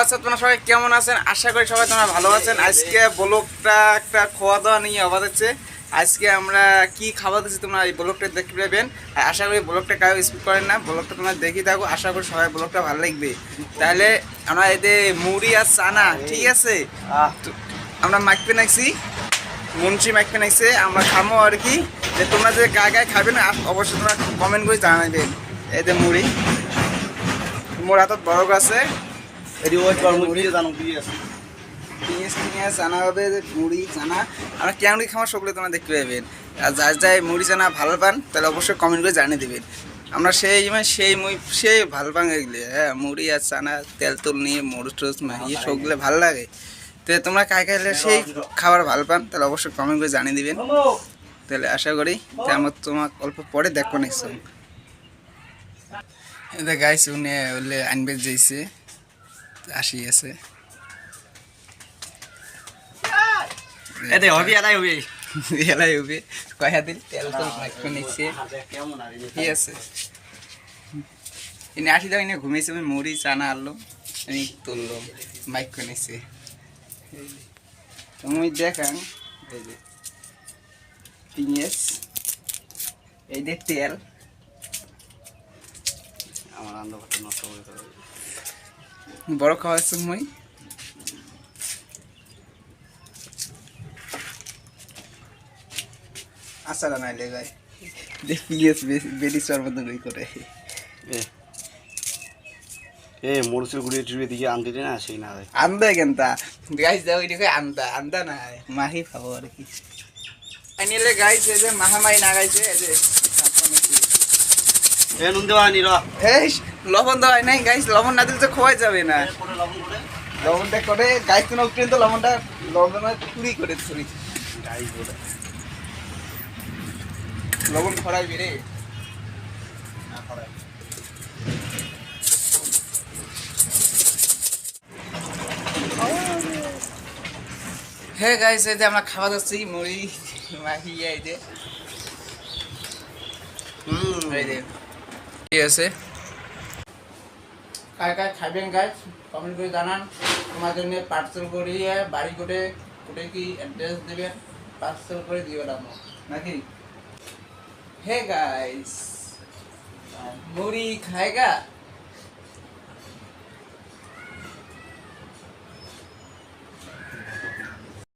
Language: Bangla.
আচ্ছা তোমরা সবাই কেমন আছেন? আশা করি সবাই তোমরা ভালো আছেন। আজকে ব্লগটা একটা খাওয়া দাওয়া নিয়ে হওয়া যাচ্ছে। আজকে আমরা কি খাওয়া দিচ্ছি তোমরা এই ব্লগটা দেখতে পাবেন। আর আশা করি ব্লগটা কাউ স্কিপ করেন না, ব্লগটা তোমরা দেখি থাকো। আশা করি সবাই ব্লগটা ভালো লাগবে। তাহলে আমরা এতে মুড়ি আর চানা, ঠিক আছে, আমরা মাইকে নাকছি, মুন্সি মাইকে নাকছে, আমরা খামো আর কি। যে তোমরা যে গায়ে গায়ে খাবেন অবশ্যই তোমরা কমেন্ট করে জানাবেন। এতে মুড়ি মোর হাতত বড় আছে, চানা হবে, মুড়ি চানা আমরা কেমন খাওয়া সবগুলো তোমরা দেখতে পাবেন। আর যার যাই মুড়ি চানা ভালো পান তাহলে অবশ্যই কমেন্ট করে জানিয়ে দেবেন। আমরা সেই ভালো পান এগুলো, হ্যাঁ, মুড়ি আর চানা তেল তুল নিয়ে মরুচ টরুচ মাখিয়ে সবগুলো ভালো লাগে। তো তোমরা কায় খাইলে সেই খাবার ভালো পান তাহলে অবশ্যই কমেন্ট করে জানিয়ে দেবেন। তাহলে আশা করি আমার তোমাকে অল্প পরে দেখো নেক্সট এটা গাইছে উনি বললে আনবে যাইছে, আসি আছে এতে হবি এলাই হবি এলাই হবে কয়া দিন তেল তো মাইকো নিচ্ছে, ঠিক আছে। ইনি আসি দাও, ইনি ঘুমিয়েছে, আমি মুড়ি চানা আনলো, আমি তুললো, মাইকো নিচ্ছে। তুমি দেখান এই যে পিঁয়াজ, এই যে তেল, আমার আন্দ ভাত নষ্ট করে বড় খাওয়াচ্ছ মই আসারা নাইলে গাই যে পিঁয়াজ বেরি সর্বত বই করে মরুচের গুড়িয়ে টুড়িয়ে দিকে আনতে না সেই না আন্দা কেনতা গাইস দাও এদিকে আন্দা আন্দা না মাহি খাবো আর কি আনিলে গাইস এই যে মাহামাই না গাইছে এই যে নুন দেওয়া নি এই লবণ দেওয়া নাই গাইস, লবণ না দিলে তো খোয়া যাবে না। লবণটা করে গাইস কোনো পর্যন্ত লবণটা চুরি করে চুরি লবণ খড়াই বেরে হ্যাঁ গাইস এই যে আমরা খাওয়া যাচ্ছি মুড়ি মাখিয়ে এই যে এই যে ঠিক আছে। কায় কায় খাবেন গাইস কমেন্ট করে জানান। তোমার জন্য পার্সেল করিয়ে বাড়ি করে কোথায় কি অ্যাড্রেস দেবেন, পার্সেল করে দিবেন আমরা নাকি। হে গাইস মুড়ি খাएगा।